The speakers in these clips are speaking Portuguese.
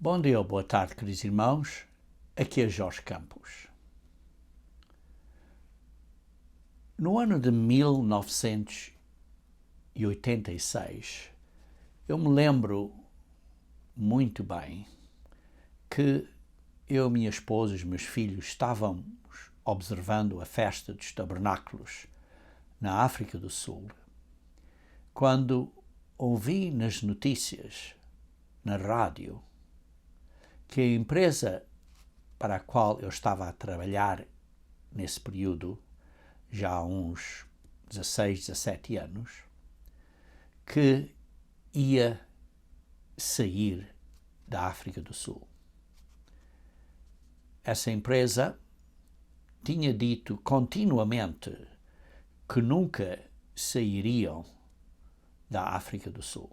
Bom dia ou boa tarde, queridos irmãos. Aqui é Jorge Campos. No ano de 1986, eu me lembro muito bem que eu, minha esposa e os meus filhos estávamos observando a festa dos tabernáculos na África do Sul, quando ouvi nas notícias, na rádio, que a empresa para a qual eu estava a trabalhar nesse período, já há uns 16, 17 anos, que ia sair da África do Sul. Essa empresa tinha dito continuamente que nunca sairiam da África do Sul.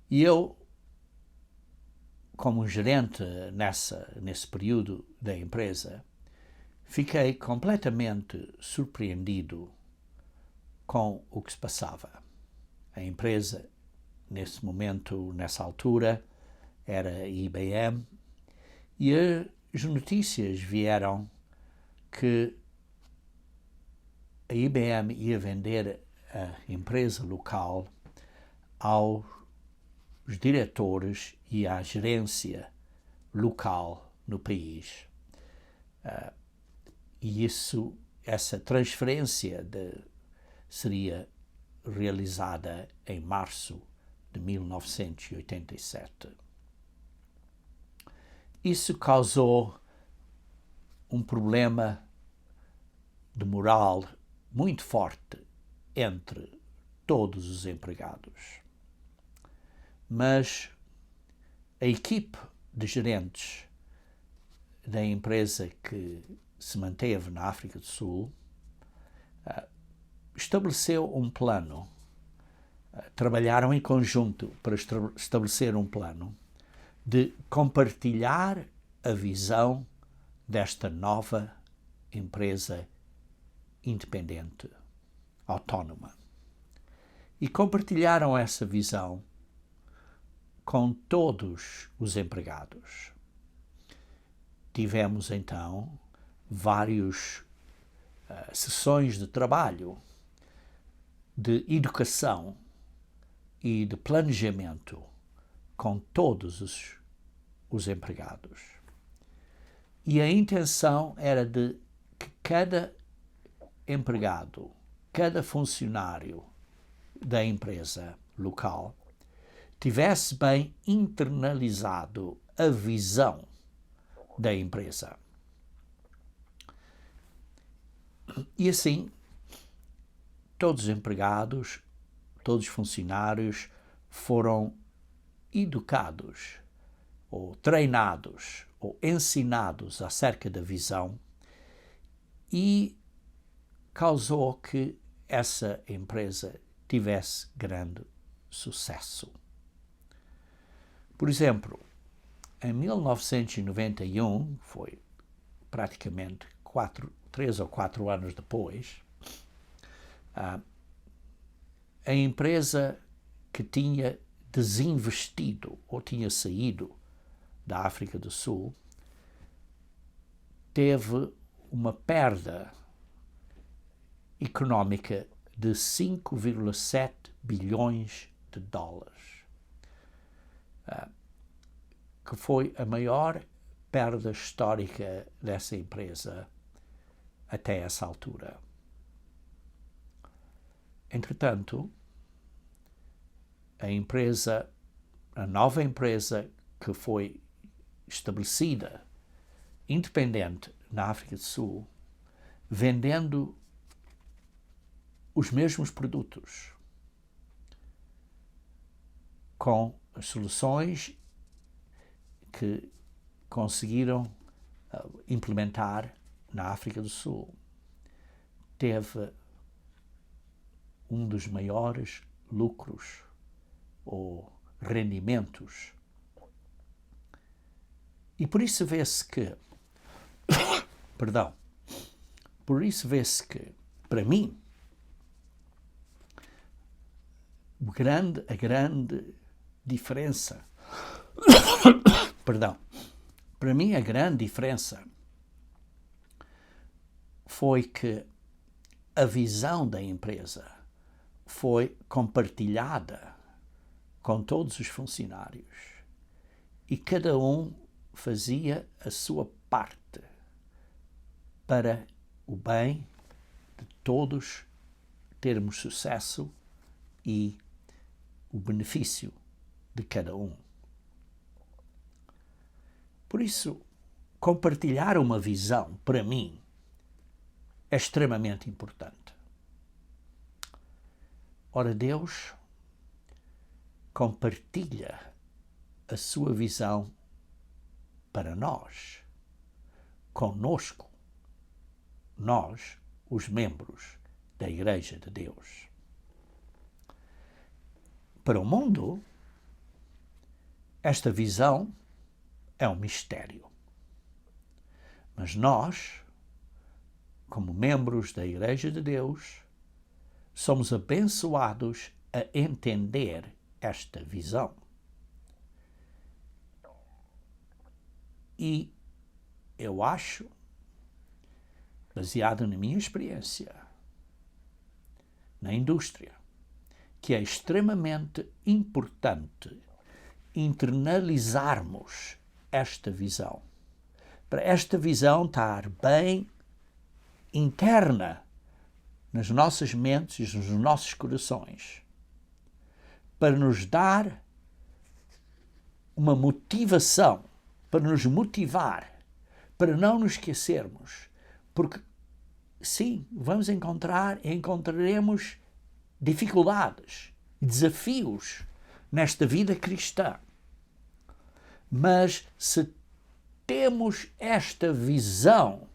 E eu, como gerente nesse período da empresa, fiquei completamente surpreendido com o que se passava. A empresa, nesse momento, nessa altura, era a IBM, e as notícias vieram que a IBM ia vender a empresa local aos diretores e à gerência local no país. E essa transferência seria realizada em março de 1987. Isso causou um problema de moral muito forte entre todos os empregados. Mas a equipe de gerentes da empresa que se manteve na África do Sul estabeleceu um plano, trabalharam em conjunto para estabelecer um plano de compartilhar a visão desta nova empresa independente, autónoma. E compartilharam essa visão com todos os empregados. Tivemos então várias sessões de trabalho, de educação e de planejamento com todos os empregados. E a intenção era de que cada empregado, cada funcionário da empresa local tivesse bem internalizado a visão da empresa. E assim, todos os empregados, todos os funcionários foram educados, ou treinados, ou ensinados acerca da visão, e causou que essa empresa tivesse grande sucesso. Por exemplo, em 1991, foi praticamente 3 ou 4 anos depois, a empresa que tinha desinvestido ou tinha saído da África do Sul teve uma perda económica de 5,7 bilhões de dólares, que foi a maior perda histórica dessa empresa até essa altura. Entretanto, a nova empresa que foi estabelecida, independente na África do Sul, vendendo os mesmos produtos, com as soluções que conseguiram implementar na África do Sul, teve um dos maiores lucros ou rendimentos. E por isso vê-se que, para mim, a grande diferença Perdão. Para mim, a grande diferença foi que a visão da empresa foi compartilhada com todos os funcionários e cada um fazia a sua parte para o bem de todos termos sucesso e o benefício de cada um. Por isso, compartilhar uma visão, para mim, é extremamente importante. Ora, Deus compartilha a sua visão para nós, conosco, nós, os membros da Igreja de Deus. Para o mundo, esta visão é um mistério. Mas nós, como membros da Igreja de Deus, somos abençoados a entender esta visão. E eu acho, baseado na minha experiência na indústria, que é extremamente importante internalizarmos esta visão, para esta visão estar bem interna nas nossas mentes e nos nossos corações, para nos dar uma motivação, para nos motivar, para não nos esquecermos, porque sim, encontraremos dificuldades, desafios nesta vida cristã. Mas se temos esta visão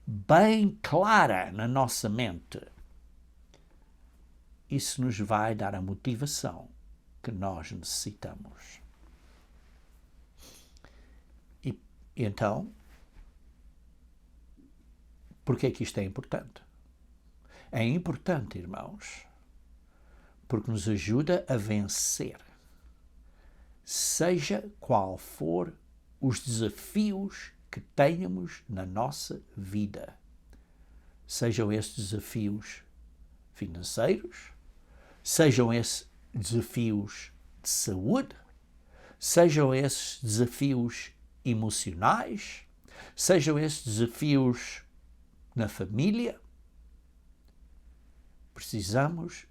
bem clara na nossa mente, isso nos vai dar a motivação que nós necessitamos. E então, por que é que isto é importante? É importante, irmãos, porque nos ajuda a vencer, seja qual for os desafios que tenhamos na nossa vida. Sejam esses desafios financeiros, sejam esses desafios de saúde, sejam esses desafios emocionais, sejam esses desafios na família. Precisamos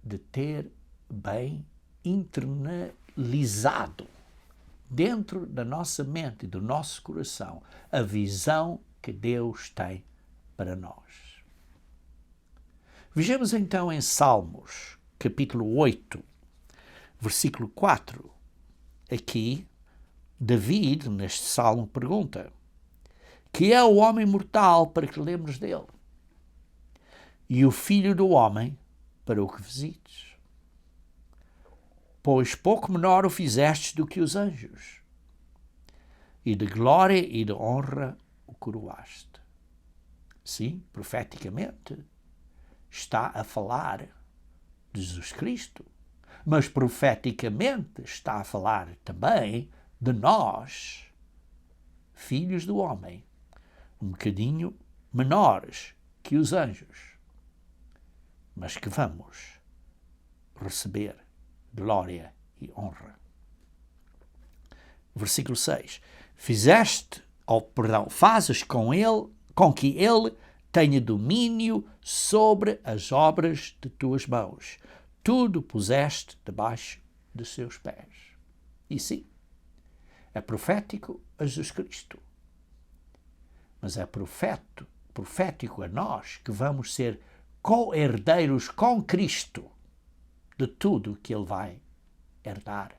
de ter bem internalizado dentro da nossa mente e do nosso coração a visão que Deus tem para nós. Vejamos então em Salmos, capítulo 8, versículo 4. Aqui, David, neste salmo, pergunta: que é o homem mortal para que lembres dele? E o filho do homem para o que visites? Pois pouco menor o fizestes do que os anjos, e de glória e de honra o coroaste. Sim, profeticamente, está a falar de Jesus Cristo, mas profeticamente está a falar também de nós, filhos do homem, um bocadinho menores que os anjos, mas que vamos receber glória e honra. Versículo 6. Fazes com que ele tenha domínio sobre as obras de tuas mãos. Tudo puseste debaixo de seus pés. E sim, é profético a Jesus Cristo, mas é profético a nós que vamos ser co-herdeiros com Cristo de tudo que Ele vai herdar.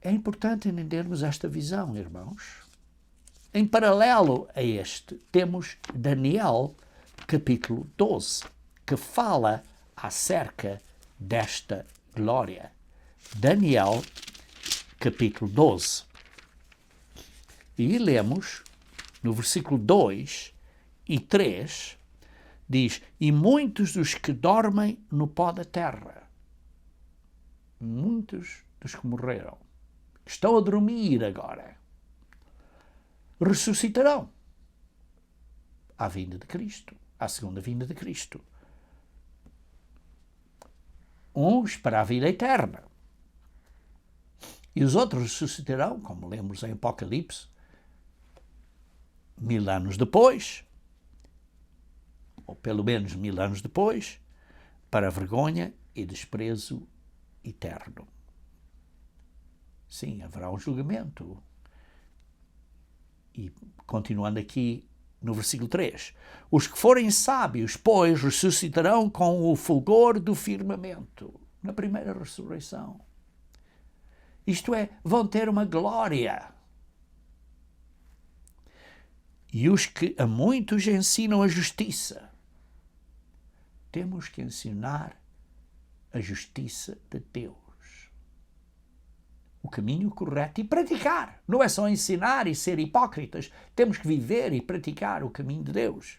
É importante entendermos esta visão, irmãos. Em paralelo a este, temos Daniel, capítulo 12, que fala acerca desta glória. Daniel, capítulo 12. E lemos no versículo 2 e 3, diz: e muitos dos que dormem no pó da terra, muitos dos que morreram, que estão a dormir agora, ressuscitarão à vinda de Cristo, à segunda vinda de Cristo. Uns para a vida eterna. E os outros ressuscitarão, como lemos em Apocalipse, 1000 anos depois, ou pelo menos 1000 anos depois, para vergonha e desprezo eterno. Sim, haverá um julgamento. E continuando aqui no versículo 3, os que forem sábios, pois, ressuscitarão com o fulgor do firmamento, na primeira ressurreição. Isto é, vão ter uma glória. E os que a muitos ensinam a justiça, temos que ensinar a justiça de Deus. O caminho correto e praticar. Não é só ensinar e ser hipócritas. Temos que viver e praticar o caminho de Deus.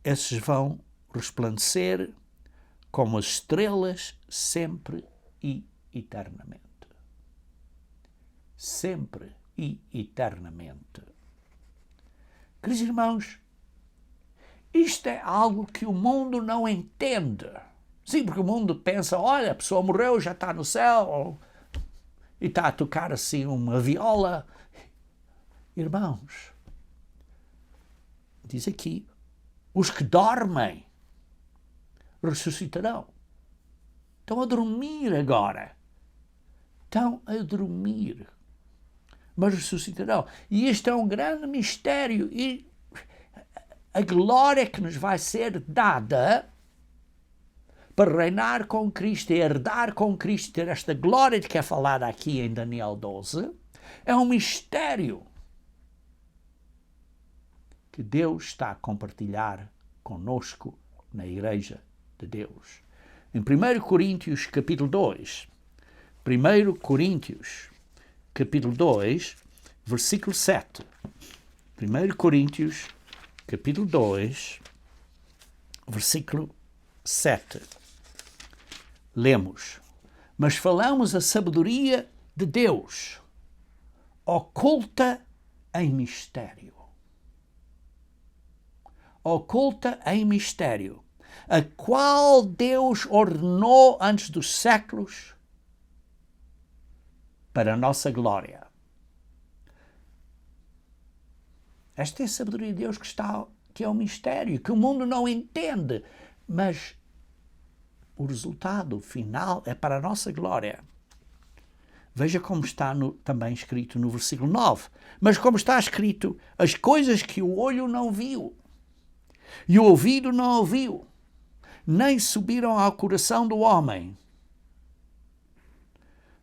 Esses vão resplandecer como as estrelas sempre e eternamente. Sempre e eternamente. Queridos irmãos, isto é algo que o mundo não entende. Sim, porque o mundo pensa, olha, a pessoa morreu, já está no céu, e está a tocar assim uma viola. Irmãos, diz aqui, os que dormem ressuscitarão. Estão a dormir agora. Estão a dormir. Mas ressuscitarão. E este é um grande mistério. E a glória que nos vai ser dada para reinar com Cristo e herdar com Cristo, ter esta glória de que é falada aqui em Daniel 12, é um mistério que Deus está a compartilhar conosco na Igreja de Deus. Em 1 Coríntios capítulo 2, 1 Coríntios capítulo 2, versículo 7. 1 Coríntios capítulo 2, versículo 7. Lemos: mas falamos a sabedoria de Deus, oculta em mistério. Oculta em mistério, a qual Deus ordenou antes dos séculos para a nossa glória. Esta é a sabedoria de Deus que é um mistério, que o mundo não entende, mas o resultado final é para a nossa glória. Veja como está também escrito no versículo 9. Mas como está escrito, as coisas que o olho não viu e o ouvido não ouviu, nem subiram ao coração do homem,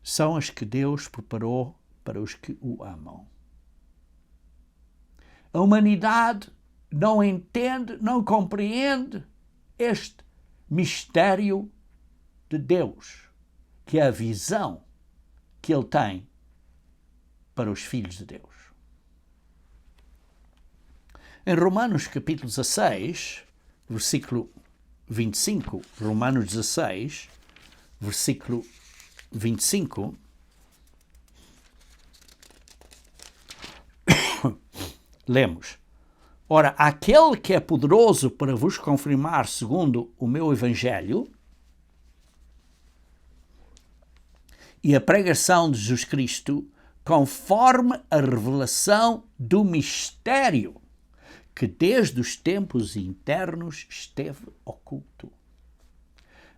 são as que Deus preparou para os que o amam. A humanidade não entende, não compreende este mistério de Deus, que é a visão que Ele tem para os filhos de Deus. Em Romanos capítulo 16, versículo 25, Romanos 16, versículo 25, lemos: ora, aquele que é poderoso para vos confirmar segundo o meu evangelho e a pregação de Jesus Cristo, conforme a revelação do mistério que desde os tempos internos esteve oculto,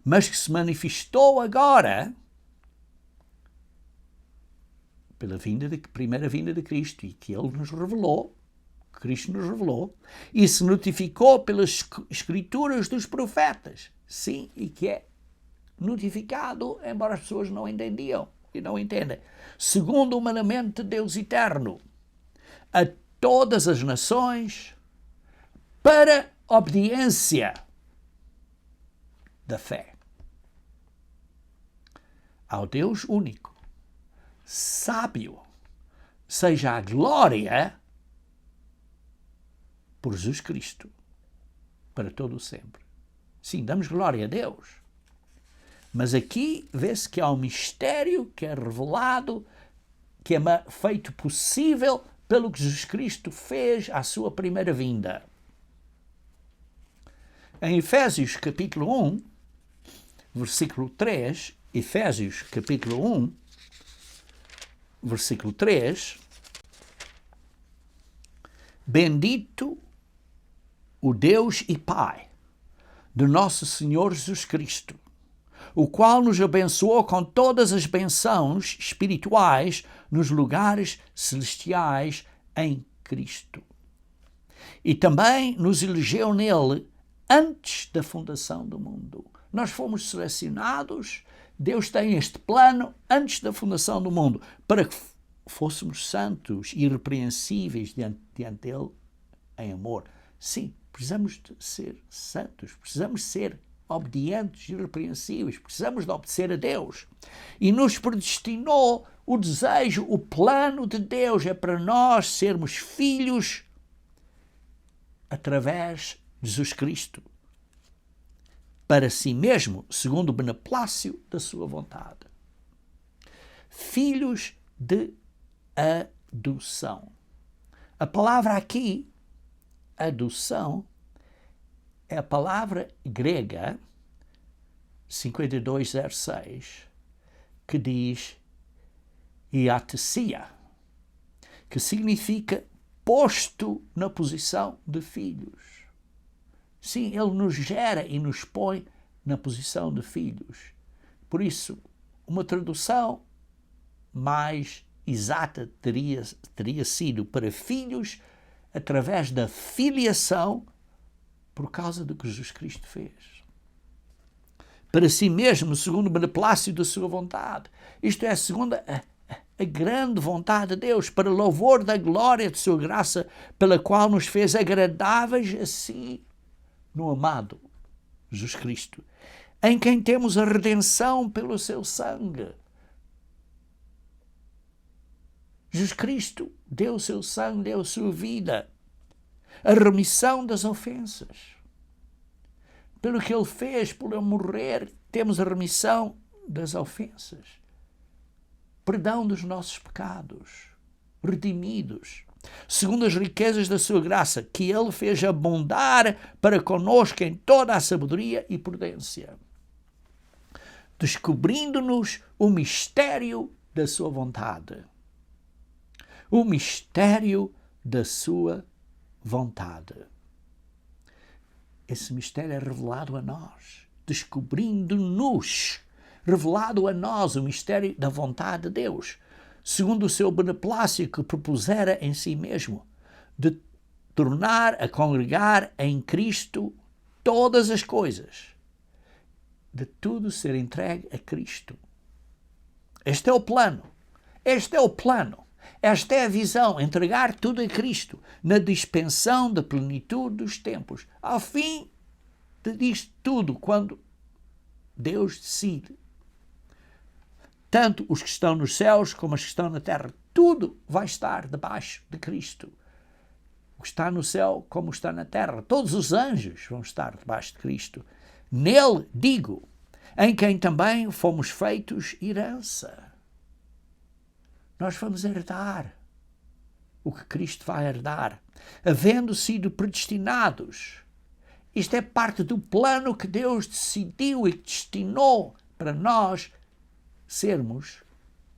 mas que se manifestou agora pela primeira vinda de Cristo, e que Ele nos revelou, Cristo nos revelou, e se notificou pelas escrituras dos profetas. Sim, e que é notificado, embora as pessoas não entendiam e não entendem, segundo o mandamento de Deus eterno, a todas as nações, para obediência da fé ao Deus único, sábio, seja a glória por Jesus Cristo, para todo o sempre. Sim, damos glória a Deus, Mas aqui vê-se que há um mistério que é revelado, que é feito possível pelo que Jesus Cristo fez à sua primeira vinda. Em Efésios capítulo 1, versículo 3, Efésios capítulo 1, versículo 3, bendito o Deus e Pai de nosso Senhor Jesus Cristo, o qual nos abençoou com todas as bênçãos espirituais nos lugares celestiais em Cristo. E também nos elegeu nele antes da fundação do mundo. Nós fomos selecionados, Deus tem este plano antes da fundação do mundo, para que fôssemos santos e irrepreensíveis diante dele em amor. Sim, precisamos de ser santos, precisamos ser obedientes e irrepreensíveis, precisamos de obedecer a Deus. E nos predestinou o desejo, o plano de Deus é para nós sermos filhos através de Jesus Cristo, para si mesmo, segundo o beneplácito da sua vontade. Filhos de adoção. A palavra aqui, adoção, é a palavra grega 5206, que diz iatesia, que significa posto na posição de filhos. Sim, ele nos gera e nos põe na posição de filhos. Por isso, uma tradução mais exata teria sido para filhos através da filiação por causa do que Jesus Cristo fez. Para si mesmo, segundo o beneplácito da sua vontade. Isto é, segundo a grande vontade de Deus, para louvor da glória de sua graça, pela qual nos fez agradáveis a si, no amado Jesus Cristo, em quem temos a redenção pelo seu sangue. Jesus Cristo deu o seu sangue, deu a sua vida, a remissão das ofensas. Pelo que ele fez, por ele morrer, temos a remissão das ofensas, perdão dos nossos pecados, redimidos, segundo as riquezas da sua graça, que ele fez abundar para conosco em toda a sabedoria e prudência, descobrindo-nos o mistério da sua vontade. O mistério da sua vontade. Esse mistério é revelado a nós, descobrindo-nos, revelado a nós o mistério da vontade de Deus, segundo o seu beneplácito que propusera em si mesmo, de tornar a congregar em Cristo todas as coisas, de tudo ser entregue a Cristo. Este é o plano. Este é o plano. Esta é a visão, entregar tudo a Cristo, na dispensão da plenitude dos tempos, ao fim disto tudo, quando Deus decide. Tanto os que estão nos céus como os que estão na terra, tudo vai estar debaixo de Cristo. O que está no céu como o que está na terra, todos os anjos vão estar debaixo de Cristo. Nele, digo, em quem também fomos feitos herança. Nós vamos herdar o que Cristo vai herdar, havendo sido predestinados. Isto é parte do plano que Deus decidiu e destinou para nós sermos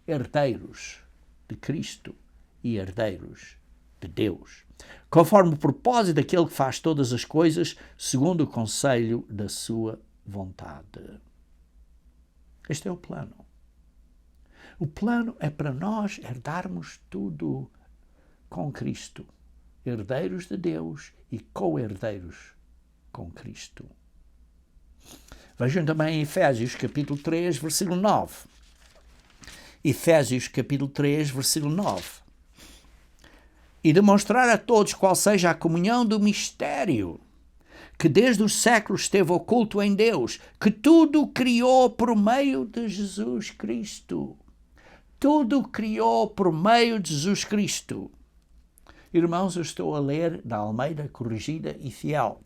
herdeiros de Cristo e herdeiros de Deus, conforme o propósito daquele que faz todas as coisas segundo o conselho da sua vontade. Este é o plano. O plano é para nós herdarmos tudo com Cristo, herdeiros de Deus e co-herdeiros com Cristo. Vejam também em Efésios capítulo 3, versículo 9. Efésios capítulo 3, versículo 9. E demonstrar a todos qual seja a comunhão do mistério, que desde os séculos esteve oculto em Deus, que tudo criou por meio de Jesus Cristo. Tudo criou por meio de Jesus Cristo. Irmãos, eu estou a ler da Almeida Corrigida e Fiel.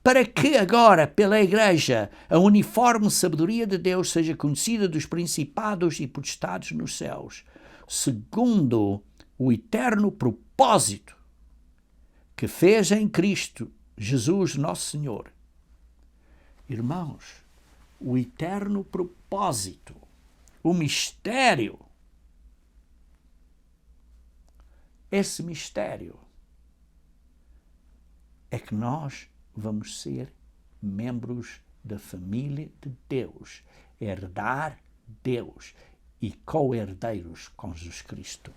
para que agora, pela Igreja, a uniforme sabedoria de Deus seja conhecida dos principados e potestades nos céus, segundo o eterno propósito que fez em Cristo Jesus nosso Senhor. Irmãos, o eterno propósito, o mistério, esse mistério é que nós vamos ser membros da família de Deus, herdar Deus e co-herdeiros com Jesus Cristo.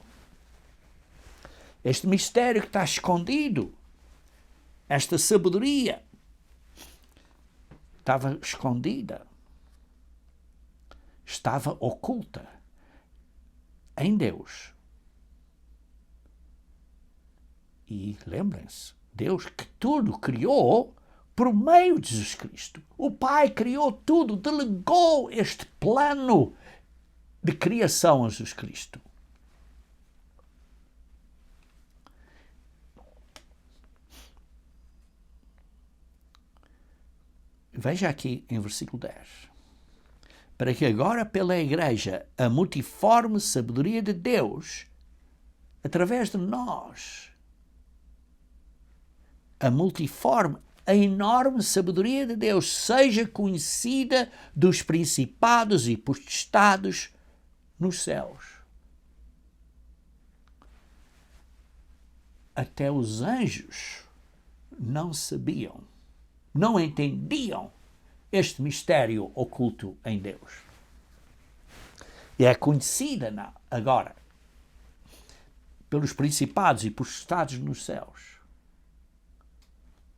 Este mistério que está escondido, esta sabedoria, estava escondida, estava oculta em Deus. E lembrem-se, Deus que tudo criou por meio de Jesus Cristo. O Pai criou tudo, delegou este plano de criação a Jesus Cristo. Veja aqui em versículo 10. Para que agora pela Igreja a multiforme sabedoria de Deus, através de nós, a multiforme, a enorme sabedoria de Deus seja conhecida dos principados e potestades nos céus. Até os anjos não sabiam, não entendiam este mistério oculto em Deus. E é conhecida agora pelos principados e potestades nos céus,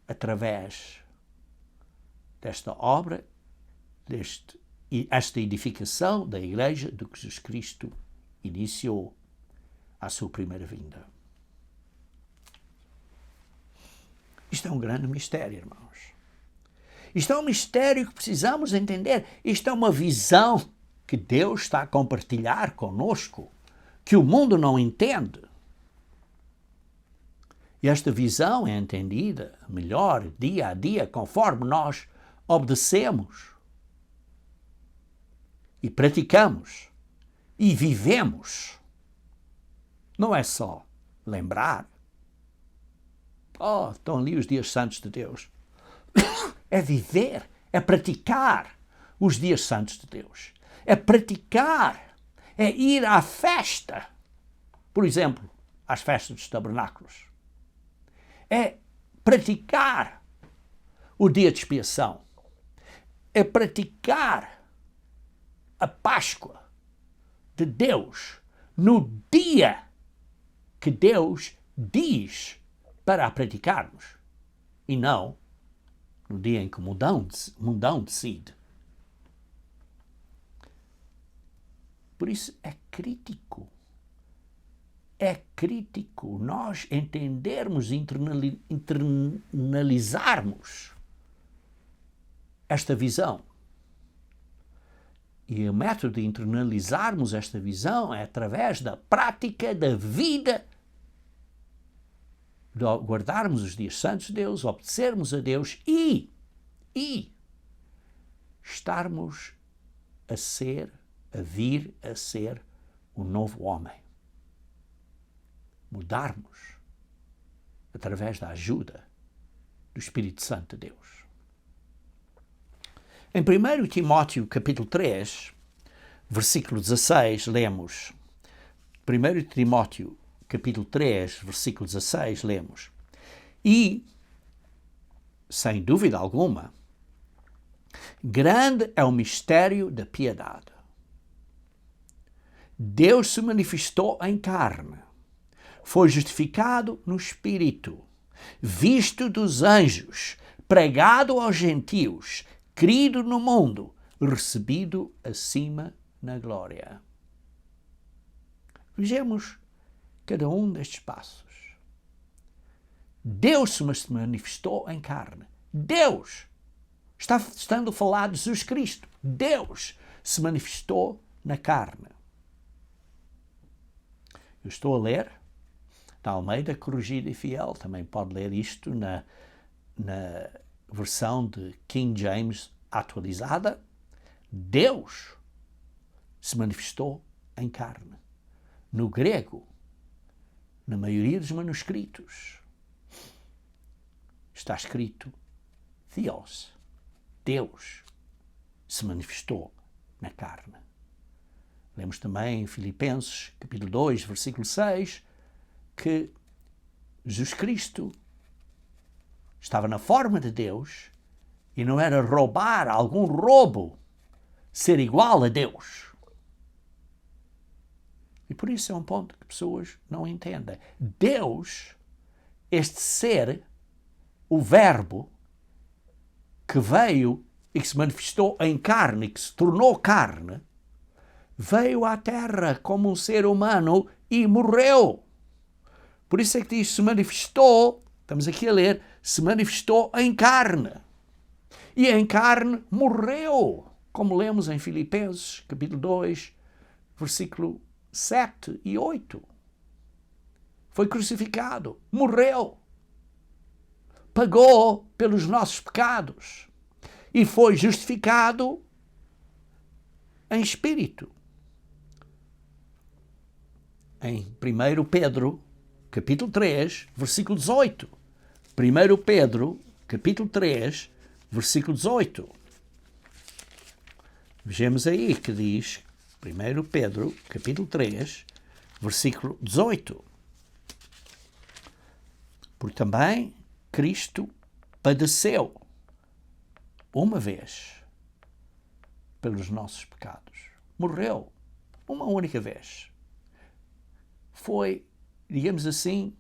através desta obra, esta edificação da Igreja do que Jesus Cristo iniciou à sua primeira vinda. Isto é um grande mistério, irmãos. Isto é um mistério que precisamos entender. Isto é uma visão que Deus está a compartilhar conosco, que o mundo não entende. E esta visão é entendida melhor dia a dia, conforme nós obedecemos e praticamos e vivemos. Não é só lembrar. Oh, estão ali os dias santos de Deus. É viver, é praticar os dias santos de Deus. É praticar, é ir à festa. Por exemplo, às festas dos tabernáculos. É praticar o dia de expiação. É praticar a Páscoa de Deus no dia que Deus diz para a praticarmos e não no dia em que o mundão decide. Por isso é crítico nós entendermos e internalizarmos esta visão. E o método de internalizarmos esta visão é através da prática da vida, de guardarmos os dias santos de Deus, obedecermos a Deus e estarmos a vir a ser um novo homem. Mudarmos através da ajuda do Espírito Santo de Deus. Em 1 Timóteo capítulo 3, versículo 16, lemos. 1 Timóteo capítulo 3, versículo 16, lemos. E, sem dúvida alguma, grande é o mistério da piedade. Deus se manifestou em carne, foi justificado no Espírito, visto dos anjos, pregado aos gentios, crido no mundo, recebido acima na glória. Vejamos cada um destes passos. Deus se manifestou em carne. Deus, estando a falar de Jesus Cristo, Deus se manifestou na carne. Eu estou a ler da Almeida Corrigida e Fiel, também pode ler isto na versão de King James atualizada, Deus se manifestou em carne. No grego, na maioria dos manuscritos, está escrito Theos. Deus se manifestou na carne. Lemos também em Filipenses, capítulo 2, versículo 6, que Jesus Cristo estava na forma de Deus e não era roubar algum roubo ser igual a Deus. E por isso é um ponto que pessoas não entendem. Deus, este ser, o Verbo, que veio e que se manifestou em carne, que se tornou carne, veio à Terra como um ser humano e morreu. Por isso é que diz, se manifestou, estamos aqui a ler, se manifestou em carne. E em carne morreu, como lemos em Filipenses, capítulo 2, versículo 7 e 8. Foi crucificado, morreu, pagou pelos nossos pecados e foi justificado em espírito. Em 1 Pedro, capítulo 3, versículo 18. 1 Pedro, capítulo 3, versículo 18. Vejamos aí que diz 1 Pedro, capítulo 3, versículo 18. Porque também Cristo padeceu uma vez pelos nossos pecados. Morreu uma única vez. Foi, digamos assim,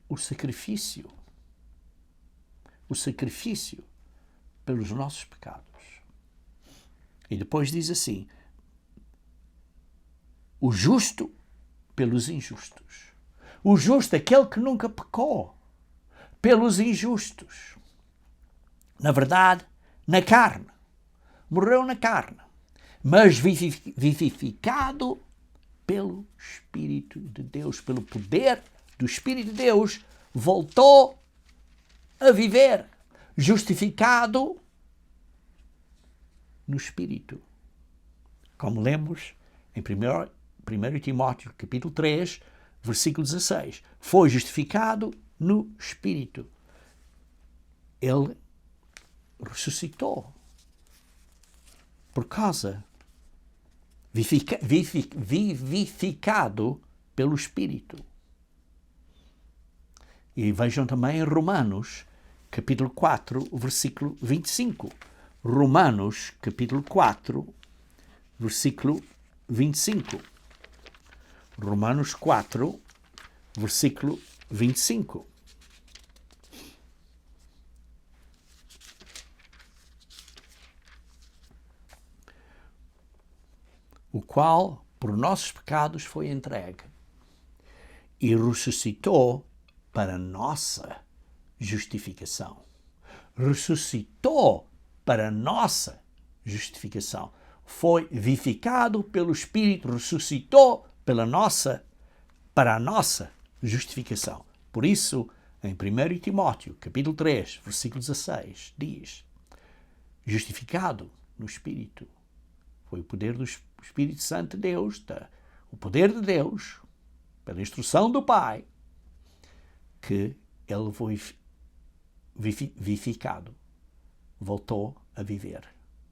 o sacrifício pelos nossos pecados. E depois diz assim, o justo pelos injustos. O justo, aquele que nunca pecou, pelos injustos. Na verdade, na carne. Morreu na carne, mas vivificado pelo Espírito de Deus, pelo poder do Espírito de Deus, voltou a viver, justificado no Espírito. Como lemos em 1 Timóteo, capítulo 3, versículo 16. Foi justificado no Espírito. Ele ressuscitou por causa, vivificado pelo Espírito. E vejam também em Romanos, capítulo 4, versículo 25. Romanos, capítulo 4, versículo 25. Romanos 4, versículo 25. O qual, por nossos pecados, foi entregue e ressuscitou para nossa justificação. Ressuscitou para nossa justificação. Foi vivificado pelo Espírito, ressuscitou para a nossa justificação. Por isso, em 1 Timóteo, capítulo 3, versículo 16, diz, justificado no Espírito. Foi o poder do Espírito Santo de Deus, o poder de Deus, pela instrução do Pai, que ele foi vivificado, voltou a viver,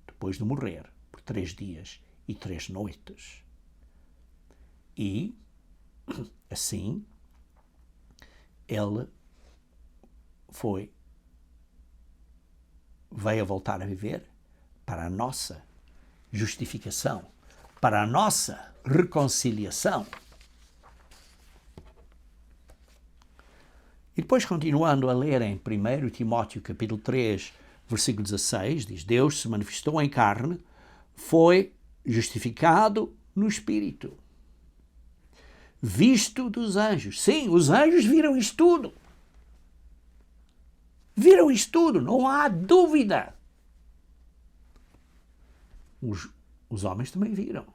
depois de morrer por 3 dias e 3 noites. E, assim, ele veio a voltar a viver para a nossa justificação, para a nossa reconciliação. E depois, continuando a ler em 1 Timóteo capítulo 3, versículo 16, diz, Deus se manifestou em carne, foi justificado no Espírito, visto dos anjos. Sim, os anjos viram isto tudo. Viram isto tudo, não há dúvida. Os homens também viram.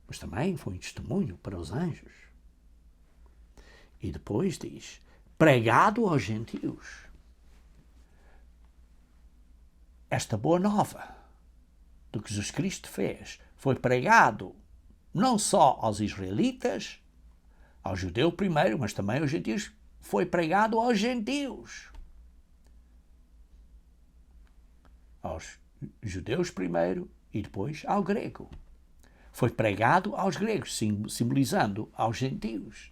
Mas também foi um testemunho para os anjos. E depois diz, pregado aos gentios. Esta boa nova do que Jesus Cristo fez foi pregado não só aos israelitas, ao judeu primeiro, mas também aos gentios. Foi pregado aos gentios. Aos judeus primeiro e depois ao grego. Foi pregado aos gregos, simbolizando aos gentios.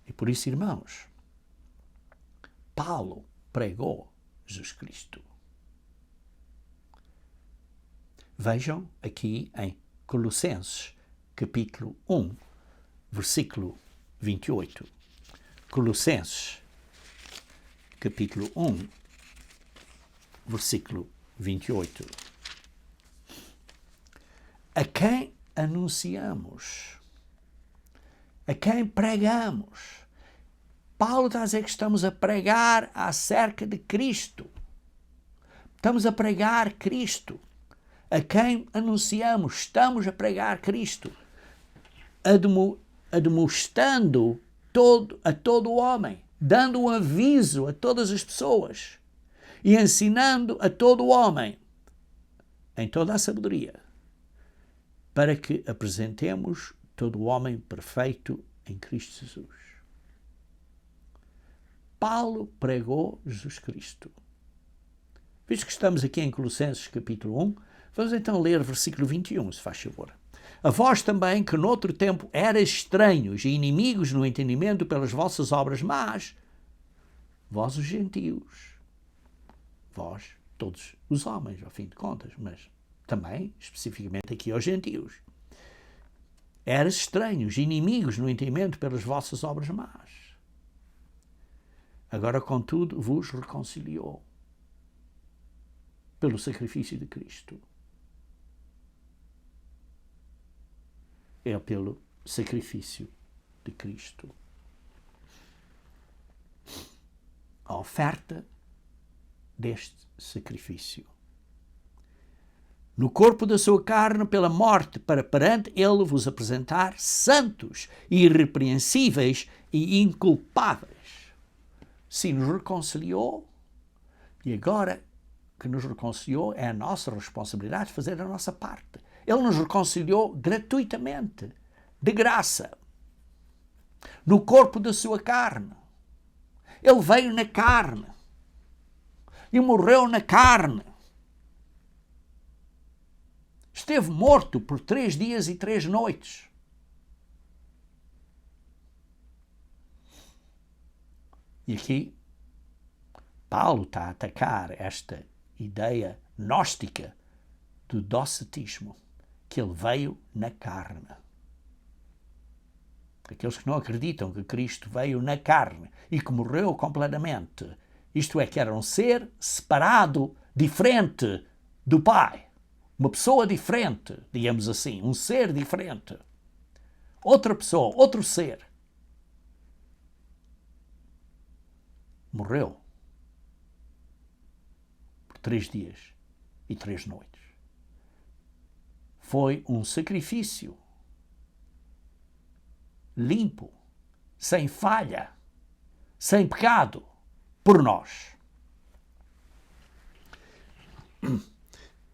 E por isso, irmãos, Paulo pregou Jesus Cristo. Vejam aqui em Colossenses, capítulo 1, versículo 28. Colossenses, capítulo 1, versículo 28. A quem anunciamos, a quem pregamos. Paulo está a dizer que estamos a pregar acerca de Cristo. Estamos a pregar Cristo. A quem anunciamos, estamos a pregar Cristo, admoestando a todo o homem, dando um aviso a todas as pessoas e ensinando a todo o homem, em toda a sabedoria, para que apresentemos todo o homem perfeito em Cristo Jesus. Paulo pregou Jesus Cristo. Visto que estamos aqui em Colossenses capítulo 1, vamos então ler o versículo 21, se faz favor. A vós também, que noutro tempo erais estranhos e inimigos no entendimento pelas vossas obras más, vós os gentios, vós, todos os homens, ao fim de contas, mas também, especificamente aqui aos gentios, erais estranhos e inimigos no entendimento pelas vossas obras más. Agora, contudo, vos reconciliou pelo sacrifício de Cristo. É pelo sacrifício de Cristo. A oferta deste sacrifício. No corpo da sua carne, pela morte, para perante ele vos apresentar santos, irrepreensíveis e inculpáveis. Se nos reconciliou, e agora que nos reconciliou, é a nossa responsabilidade fazer a nossa parte. Ele nos reconciliou gratuitamente, de graça, no corpo da sua carne. Ele veio na carne e morreu na carne. Esteve morto por 3 dias e 3 noites. E aqui, Paulo está a atacar esta ideia gnóstica do docetismo, que ele veio na carne. Aqueles que não acreditam que Cristo veio na carne e que morreu completamente, isto é, que era um ser separado, diferente do Pai. Uma pessoa diferente, digamos assim, um ser diferente. Outra pessoa, outro ser. Morreu por 3 dias e 3 noites. Foi um sacrifício limpo, sem falha, sem pecado, por nós.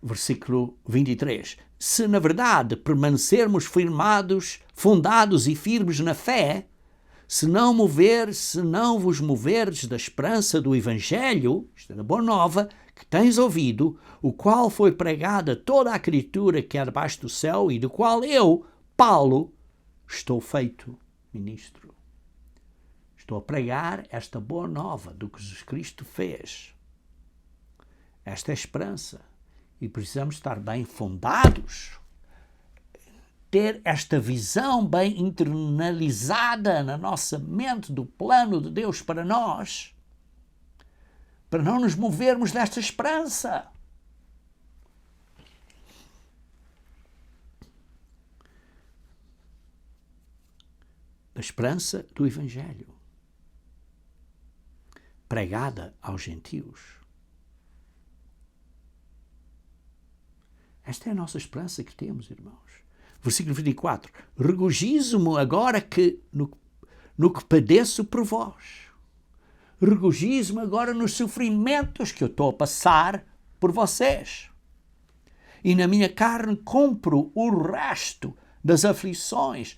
Versículo 23. Se na verdade permanecermos firmados, fundados e firmes na fé, se não vos moverdes da esperança do Evangelho, isto é da boa nova, que tens ouvido, o qual foi pregado a toda a criatura que há debaixo do céu e do qual eu, Paulo, estou feito ministro. Estou a pregar esta boa nova do que Jesus Cristo fez. Esta é a esperança. E precisamos estar bem fundados, ter esta visão bem internalizada na nossa mente do plano de Deus para nós, para não nos movermos desta esperança. Da esperança do Evangelho, pregada aos gentios. Esta é a nossa esperança que temos, irmãos. Versículo 24. Regozijo-me agora que no que padeço por vós. Regozijo-me agora nos sofrimentos que eu estou a passar por vocês. E na minha carne compro o resto das aflições,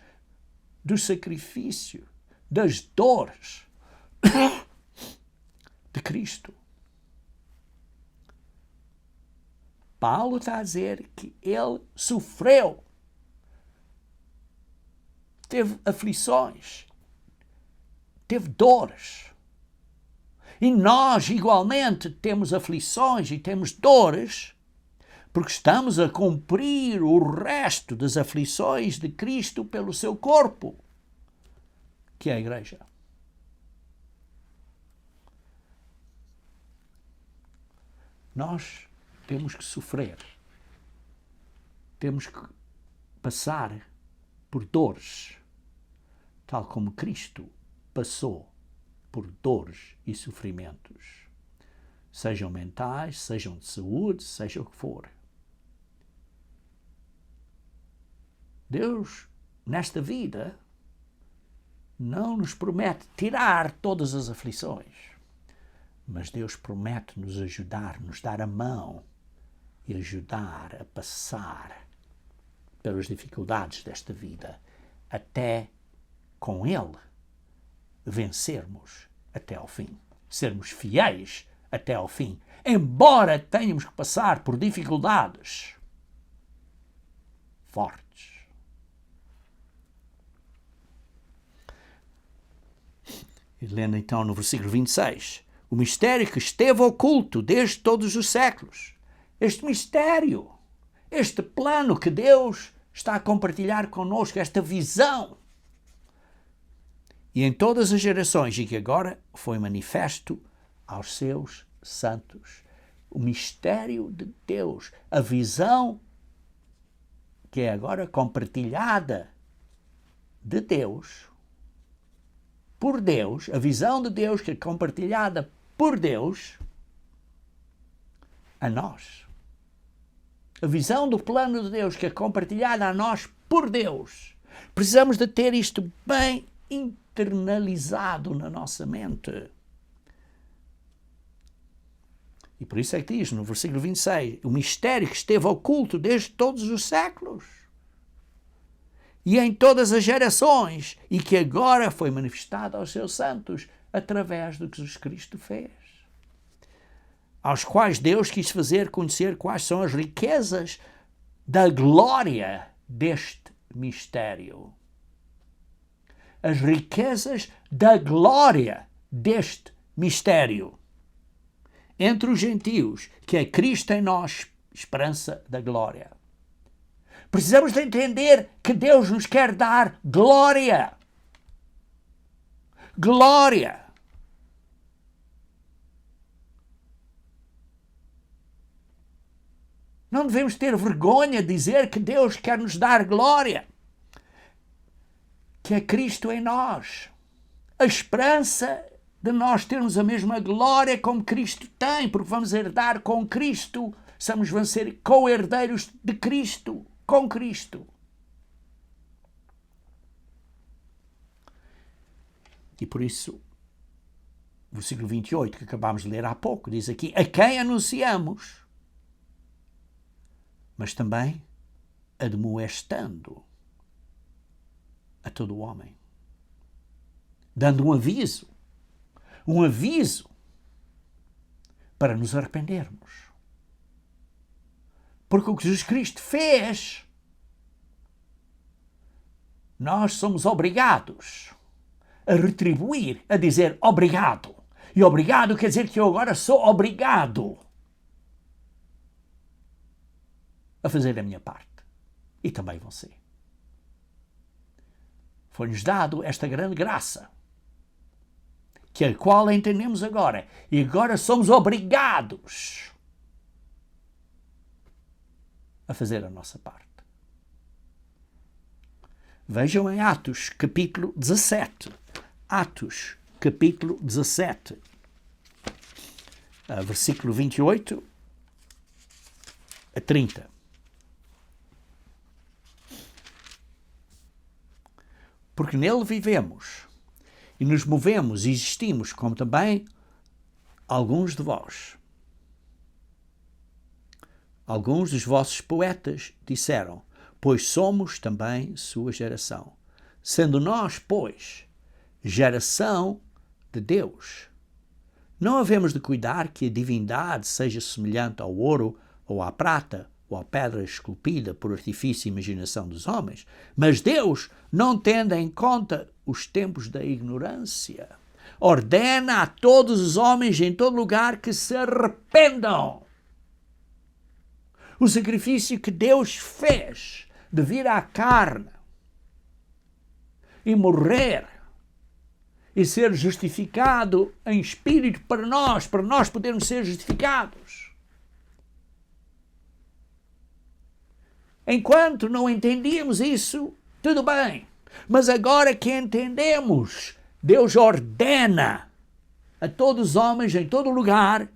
do sacrifício, das dores de Cristo. Paulo está a dizer que ele sofreu, teve aflições, teve dores. E nós, igualmente, temos aflições e temos dores, porque estamos a cumprir o resto das aflições de Cristo pelo seu corpo, que é a Igreja. Nós temos que sofrer, temos que passar por dores, tal como Cristo passou por dores e sofrimentos, sejam mentais, sejam de saúde, seja o que for. Deus, nesta vida, não nos promete tirar todas as aflições, mas Deus promete nos ajudar, nos dar a mão e ajudar a passar pelas dificuldades desta vida, até com Ele vencermos até ao fim, sermos fiéis até ao fim, embora tenhamos que passar por dificuldades fortes. E lendo então no versículo 26, o mistério que esteve oculto desde todos os séculos, este mistério, este plano que Deus está a compartilhar connosco, esta visão, e em todas as gerações, e que agora foi manifesto aos seus santos. O mistério de Deus, a visão que é agora compartilhada de Deus, por Deus, a visão de Deus que é compartilhada por Deus a nós. A visão do plano de Deus que é compartilhada a nós por Deus. Precisamos de ter isto bem internalizado na nossa mente. E por isso é que diz no versículo 26, o mistério que esteve oculto desde todos os séculos e em todas as gerações, e que agora foi manifestado aos seus santos através do que Jesus Cristo fez, aos quais Deus quis fazer conhecer quais são as riquezas da glória deste mistério. As riquezas da glória deste mistério entre os gentios, que é Cristo em nós, esperança da glória. Precisamos de entender que Deus nos quer dar glória. Glória. Não devemos ter vergonha de dizer que Deus quer nos dar glória, que é Cristo em nós. A esperança de nós termos a mesma glória como Cristo tem, porque vamos herdar com Cristo, vamos ser co-herdeiros de Cristo, com Cristo. E por isso, o versículo 28, que acabámos de ler há pouco, diz aqui, a quem anunciamos, mas também admoestando a todo o homem, dando um aviso para nos arrependermos. Porque o que Jesus Cristo fez, nós somos obrigados a retribuir, a dizer obrigado. E obrigado quer dizer que eu agora sou obrigado a fazer a minha parte. E também você. Foi-nos dado esta grande graça, que é a qual entendemos agora. E agora somos obrigados a fazer a nossa parte. Vejam em Atos, capítulo 17. Atos, capítulo 17. Versículo 28 a 30. Porque nele vivemos e nos movemos e existimos, como também alguns de vós. Alguns dos vossos poetas disseram, pois somos também sua geração. Sendo nós, pois, geração de Deus, não havemos de cuidar que a divindade seja semelhante ao ouro ou à prata ou à pedra esculpida por artifício e imaginação dos homens, mas Deus, não tendo em conta os tempos da ignorância, ordena a todos os homens em todo lugar que se arrependam. O sacrifício que Deus fez de vir à carne e morrer e ser justificado em espírito para nós podermos ser justificados. Enquanto não entendíamos isso, tudo bem. Mas agora que entendemos, Deus ordena a todos os homens em todo lugar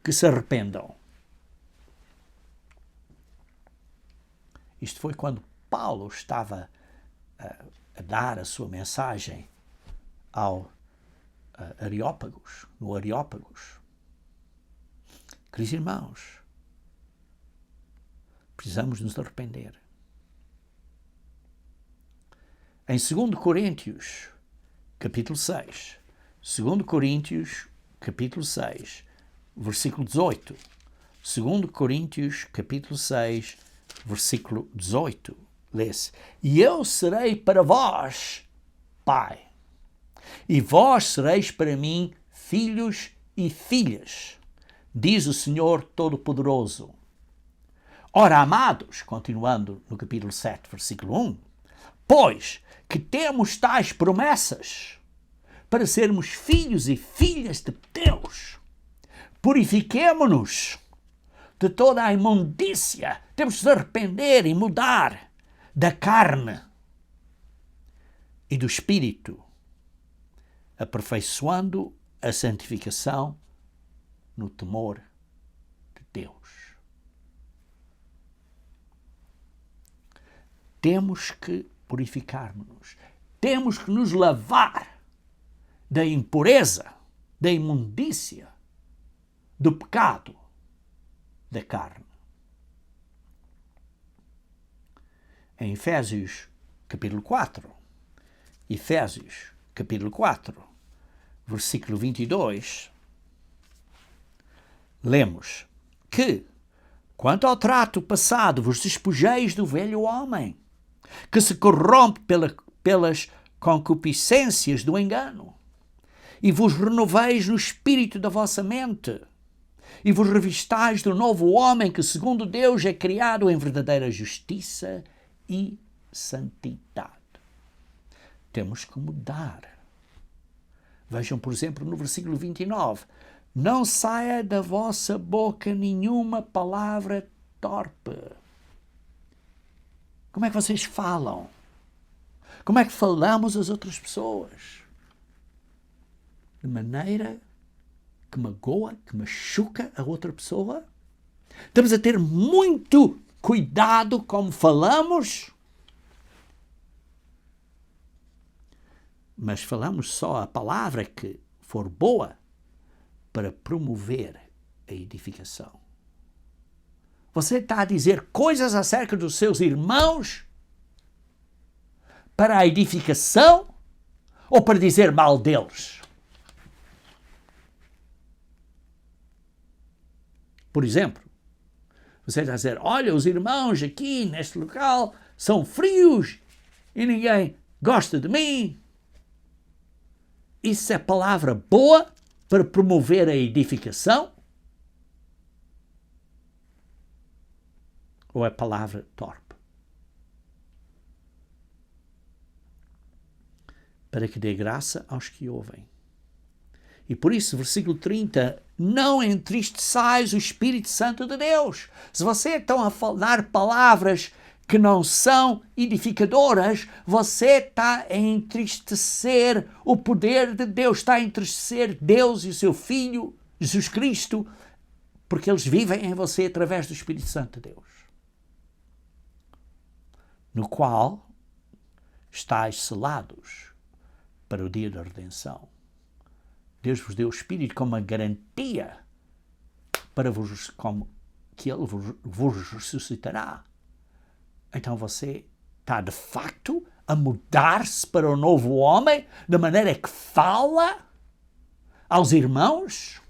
que se arrependam. Isto foi quando Paulo estava a dar a sua mensagem ao Areópagos, no Areópagos. Queridos irmãos, precisamos nos arrepender. Em 2 Coríntios, capítulo 6, 2 Coríntios, capítulo 6, versículo 18. 2 Coríntios, capítulo 6, versículo 18, lê-se: E eu serei para vós pai, e vós sereis para mim filhos e filhas, diz o Senhor Todo-Poderoso. Ora, amados, continuando no capítulo 7, versículo 1, pois que temos tais promessas para sermos filhos e filhas de Deus, purifiquemo-nos de toda a imundícia, temos de se arrepender e mudar da carne e do espírito, aperfeiçoando a santificação no temor de Deus. Temos que purificar-nos, temos que nos lavar da impureza, da imundícia, do pecado da carne. Em Efésios capítulo 4, Efésios capítulo 4, versículo 22, lemos que, quanto ao trato passado, vos despojeis do velho homem, que se corrompe pelas concupiscências do engano, e vos renoveis no espírito da vossa mente, e vos revistais do novo homem que, segundo Deus, é criado em verdadeira justiça e santidade. Temos que mudar. Vejam, por exemplo, no versículo 29. Não saia da vossa boca nenhuma palavra torpe. Como é que vocês falam? Como é que falamos às outras pessoas? De maneira que magoa, que machuca a outra pessoa? Estamos a ter muito cuidado como falamos, mas falamos só a palavra que for boa para promover a edificação. Você está a dizer coisas acerca dos seus irmãos para a edificação ou para dizer mal deles? Por exemplo, você está a dizer, olha, os irmãos aqui neste local são frios e ninguém gosta de mim. Isso é palavra boa para promover a edificação? Ou é palavra torpe? Para que dê graça aos que ouvem. E por isso, versículo 30, não entristeçais o Espírito Santo de Deus. Se você está a falar palavras que não são edificadoras, você está a entristecer o poder de Deus, está a entristecer Deus e o seu Filho, Jesus Cristo, porque eles vivem em você através do Espírito Santo de Deus, no qual estáis selados para o dia da redenção. Deus vos deu o Espírito como uma garantia para que Ele vos ressuscitará. Então você está de facto a mudar-se para o novo homem, da maneira que fala aos irmãos.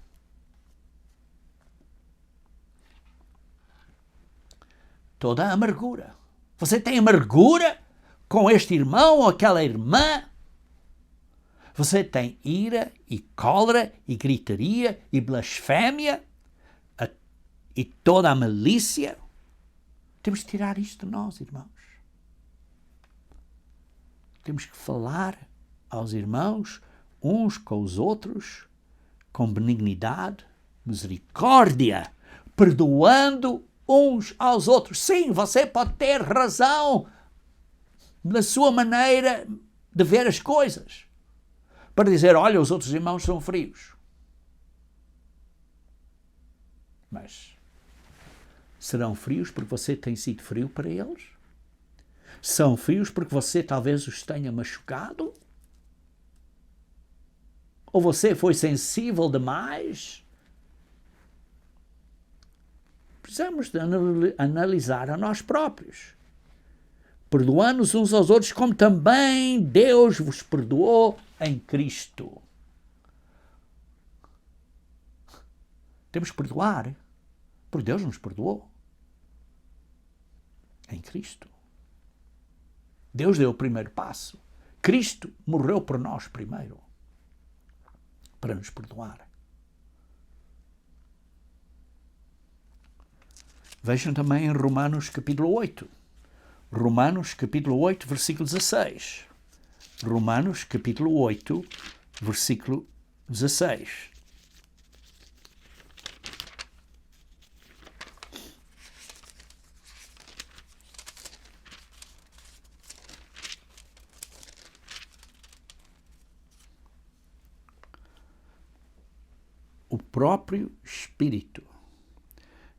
Toda a amargura. Você tem amargura com este irmão ou aquela irmã? Você tem ira e cólera e gritaria e blasfémia e toda a malícia? Temos que tirar isto de nós, irmãos. Temos que falar aos irmãos, uns com os outros, com benignidade, misericórdia, perdoando uns aos outros. Sim, você pode ter razão na sua maneira de ver as coisas, para dizer, olha, os outros irmãos são frios. Mas serão frios porque você tem sido frio para eles? São frios porque você talvez os tenha machucado? Ou você foi sensível demais? Precisamos de analisar a nós próprios, perdoando-nos uns aos outros, como também Deus vos perdoou em Cristo. Temos que perdoar, porque Deus nos perdoou em Cristo. Deus deu o primeiro passo. Cristo morreu por nós primeiro, para nos perdoar. Vejam também em Romanos capítulo 8. Romanos capítulo 8, versículo 16. Romanos capítulo 8, versículo 16. O próprio Espírito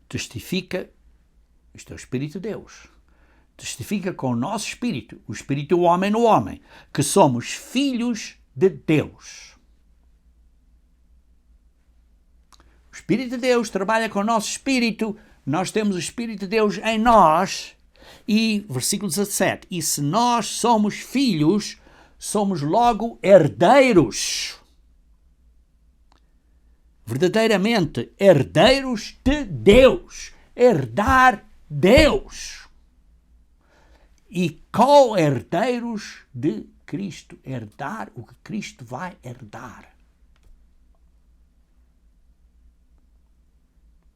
testifica, isto é o Espírito de Deus, testifica com o nosso Espírito, o Espírito do homem no homem, que somos filhos de Deus. O Espírito de Deus trabalha com o nosso Espírito, nós temos o Espírito de Deus em nós, e, versículo 17, e se nós somos filhos, somos logo herdeiros. Verdadeiramente herdeiros de Deus, herdar Deus, e co-herdeiros de Cristo, herdar o que Cristo vai herdar.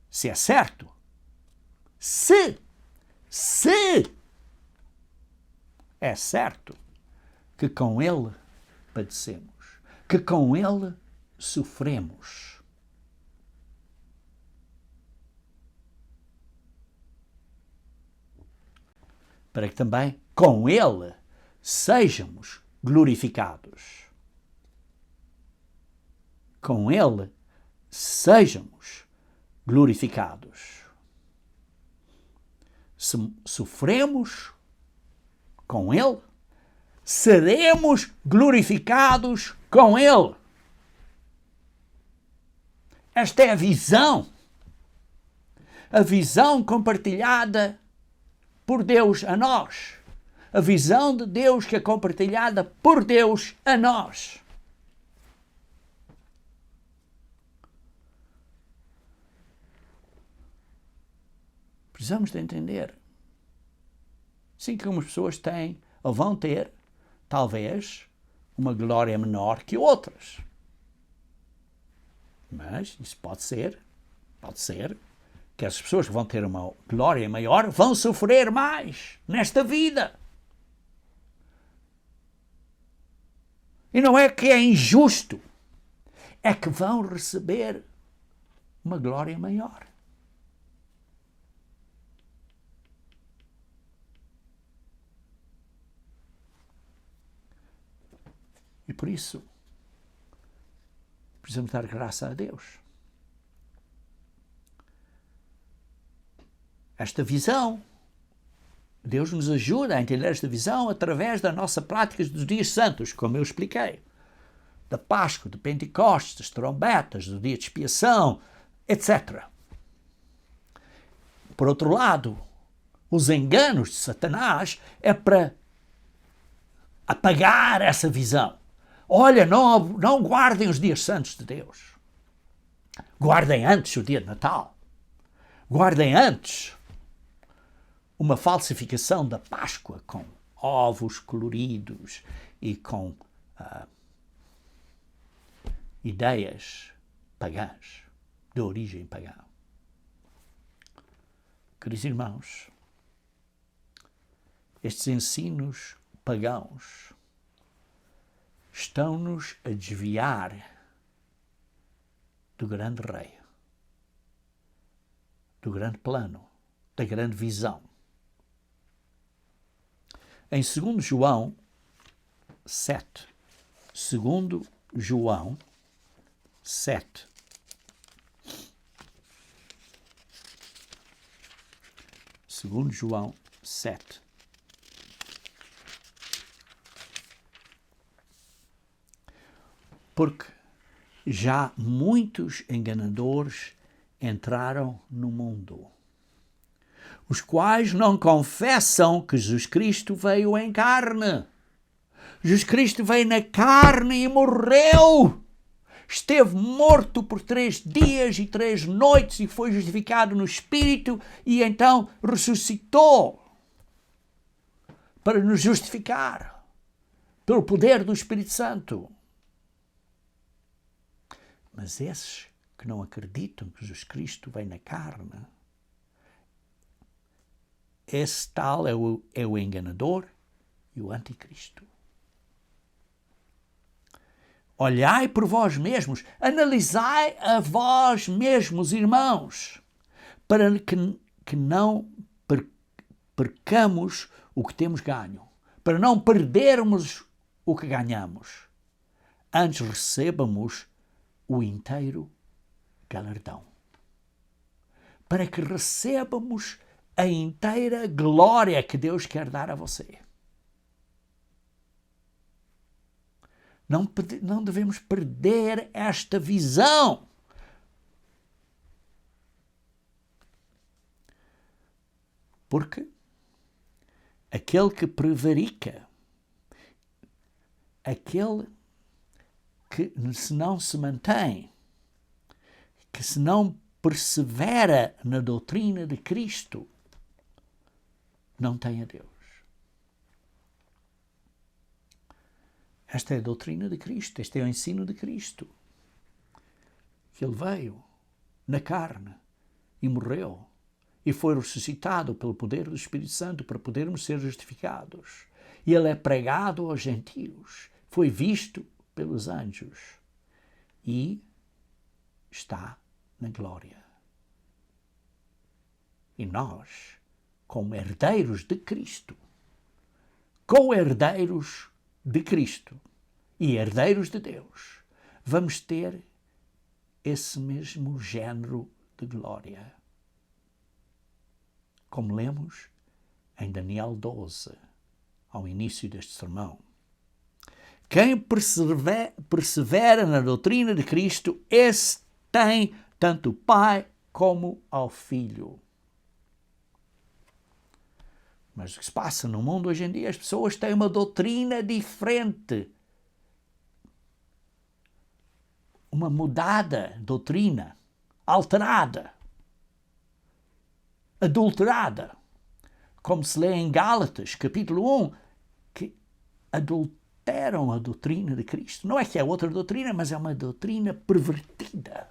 Se é certo, se é certo que com Ele padecemos, que com Ele sofremos. Para que também com Ele sejamos glorificados. Com Ele sejamos glorificados. Se sofremos com Ele, seremos glorificados com Ele. Esta é a visão compartilhada por Deus a nós. A visão de Deus que é compartilhada por Deus a nós. Precisamos de entender. Sim, que algumas pessoas têm, ou vão ter, talvez, uma glória menor que outras. Mas isso pode ser que as pessoas que vão ter uma glória maior vão sofrer mais nesta vida. E não é que é injusto, é que vão receber uma glória maior. E por isso, precisamos dar graça a Deus. Esta visão, Deus nos ajuda a entender esta visão através da nossa prática dos dias santos, como eu expliquei. da Páscoa, de Pentecostes, das trombetas, do dia de expiação, etc. Por outro lado, os enganos de Satanás é para apagar essa visão. Olha, não guardem os dias santos de Deus. Guardem antes o dia de Natal. Guardem antes uma falsificação da Páscoa com ovos coloridos e com ideias pagãs, de origem pagã. Queridos irmãos, estes ensinos pagãos estão-nos a desviar do grande rei, do grande plano, da grande visão. Em 2 João 7, 2 João 7, segundo João 7, porque já muitos enganadores entraram no mundo, os quais não confessam que Jesus Cristo veio em carne. Jesus Cristo veio na carne e morreu. Esteve morto por 3 dias e 3 noites e foi justificado no Espírito e então ressuscitou para nos justificar pelo poder do Espírito Santo. Mas esses que não acreditam que Jesus Cristo veio na carne, esse tal é o enganador e o anticristo. Olhai por vós mesmos, analisai a vós mesmos, irmãos, para que não percamos o que temos ganho, para não perdermos o que ganhamos, antes recebamos o inteiro galardão, para que recebamos a inteira glória que Deus quer dar a você. Não devemos perder esta visão. Porque aquele que prevarica, aquele que se não se mantém, que se não persevera na doutrina de Cristo, não tem a Deus. Esta é a doutrina de Cristo, este é o ensino de Cristo. Que Ele veio na carne e morreu e foi ressuscitado pelo poder do Espírito Santo para podermos ser justificados. E Ele é pregado aos gentios, foi visto pelos anjos e está na glória. E nós, como herdeiros de Cristo, co-herdeiros de Cristo e herdeiros de Deus, vamos ter esse mesmo género de glória. Como lemos em Daniel 12, ao início deste sermão. Quem persevera na doutrina de Cristo, esse tem tanto o Pai como ao Filho. Mas o que se passa no mundo hoje em dia, as pessoas têm uma doutrina diferente. Uma mudada doutrina, alterada, adulterada. Como se lê em Gálatas, capítulo 1, que adulteram a doutrina de Cristo. Não é que é outra doutrina, mas é uma doutrina pervertida.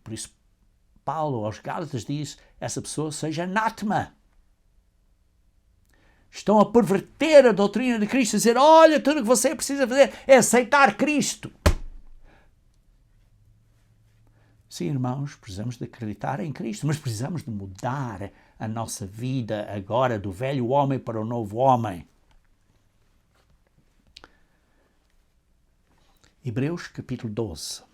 Por isso, Paulo aos Gálatas diz, essa pessoa seja anátema. Estão a perverter a doutrina de Cristo, a dizer, olha, tudo o que você precisa fazer é aceitar Cristo. Sim, irmãos, precisamos de acreditar em Cristo, mas precisamos de mudar a nossa vida agora do velho homem para o novo homem. Hebreus capítulo 12.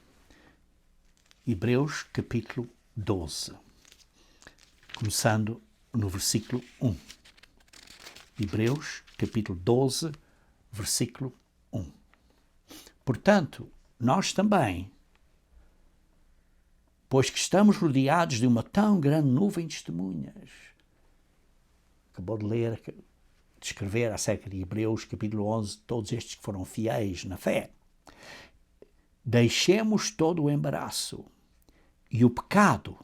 Hebreus capítulo 12. Começando no versículo 1. Hebreus capítulo 12, versículo 1. Portanto, nós também, pois que estamos rodeados de uma tão grande nuvem de testemunhas. Acabou de ler, de escrever acerca de Hebreus, capítulo 11, todos estes que foram fiéis na fé. Deixemos todo o embaraço e o pecado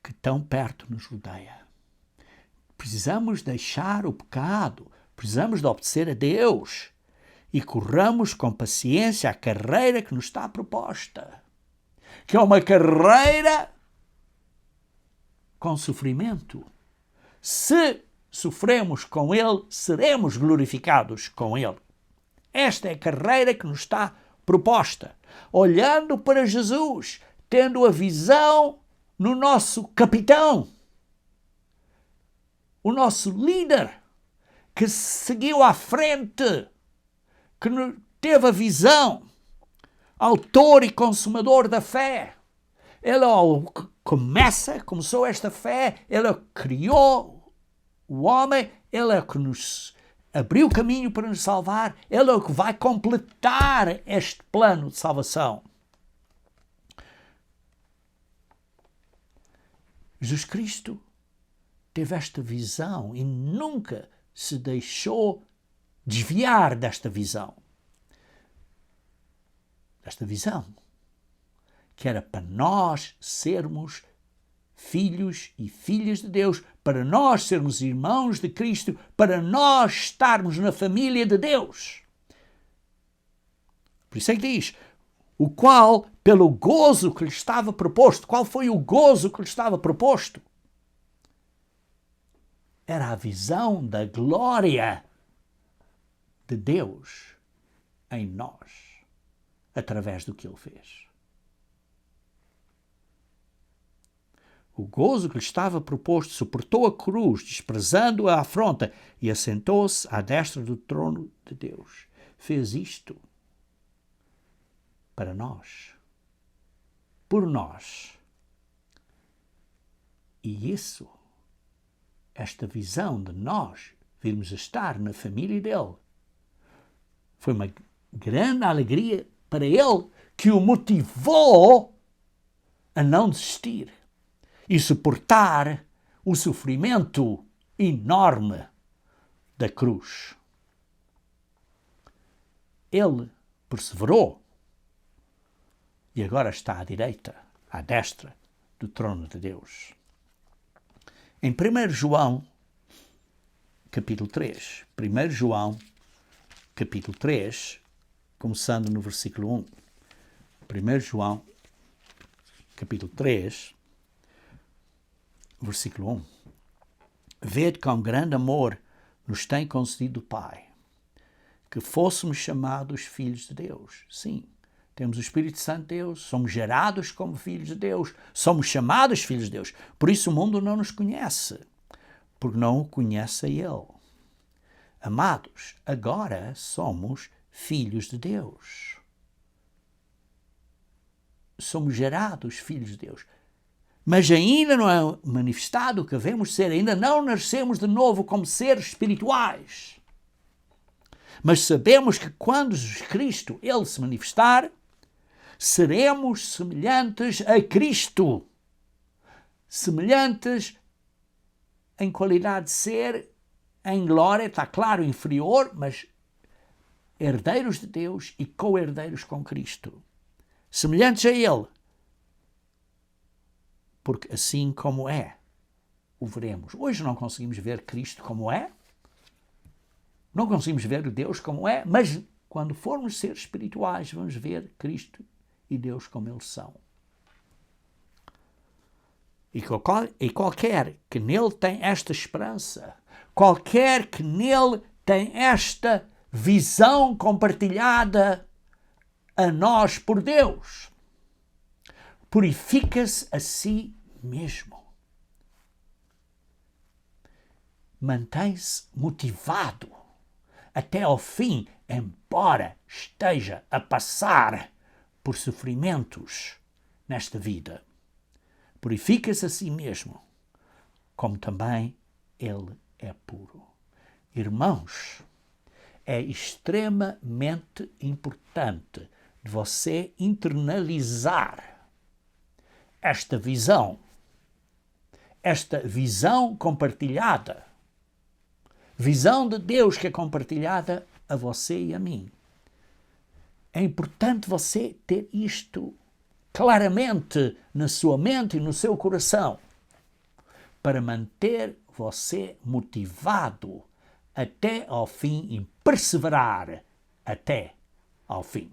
que tão perto nos rodeia. Precisamos deixar o pecado, precisamos de obedecer a Deus e corramos com paciência a carreira que nos está proposta, que é uma carreira com sofrimento. Se sofremos com Ele, seremos glorificados com Ele. Esta é a carreira que nos está proposta. Olhando para Jesus, tendo a visão no nosso capitão, o nosso líder, que seguiu à frente, que teve a visão, autor e consumador da fé. Ele começou esta fé, ele criou o homem, ele é o que nos abriu o caminho para nos salvar, ele é o que vai completar este plano de salvação. Jesus Cristo teve esta visão e nunca se deixou desviar desta visão. Desta visão, que era para nós sermos filhos e filhas de Deus, para nós sermos irmãos de Cristo, para nós estarmos na família de Deus. Por isso é que diz, o qual, pelo gozo que lhe estava proposto, qual foi o gozo que lhe estava proposto? Era a visão da glória de Deus em nós, através do que Ele fez. O gozo que lhe estava proposto suportou a cruz, desprezando a afronta, e assentou-se à destra do trono de Deus. Fez isto para nós, por nós. E isso, esta visão de nós virmos a estar na família dele, foi uma grande alegria para ele, que o motivou a não desistir e suportar o sofrimento enorme da cruz. Ele perseverou e agora está à direita, à destra do trono de Deus. Em 1 João, capítulo 3, 1 João, capítulo 3, começando no versículo 1. 1 João, capítulo 3, versículo 1. Vede com grande amor nos tem concedido o Pai, que fôssemos chamados filhos de Deus. Sim, temos o Espírito Santo de Deus, somos gerados como filhos de Deus, somos chamados filhos de Deus. Por isso o mundo não nos conhece, porque não o conhece a Ele. Amados, agora somos filhos de Deus. Somos gerados filhos de Deus. Mas ainda não é manifestado o que devemos ser, ainda não nascemos de novo como seres espirituais. Mas sabemos que quando Jesus Cristo, Ele se manifestar, seremos semelhantes a Cristo. Semelhantes em qualidade de ser, em glória, está claro, inferior, mas herdeiros de Deus e co-herdeiros com Cristo. Semelhantes a Ele. Porque assim como é, o veremos. Hoje não conseguimos ver Cristo como é, não conseguimos ver Deus como é, mas quando formos seres espirituais, vamos ver Cristo e Deus como eles são. E qualquer que nele tem esta esperança, qualquer que nele tem esta visão compartilhada a nós por Deus, purifica-se a si mesmo. Mantém-se motivado até ao fim, embora esteja a passar por sofrimentos nesta vida. Purifica-se a si mesmo, como também ele é puro. Irmãos, É extremamente importante de você internalizar esta visão compartilhada, visão de Deus que é compartilhada a você e a mim. É importante você ter isto claramente na sua mente e no seu coração, para manter você motivado até ao fim e perseverar até ao fim.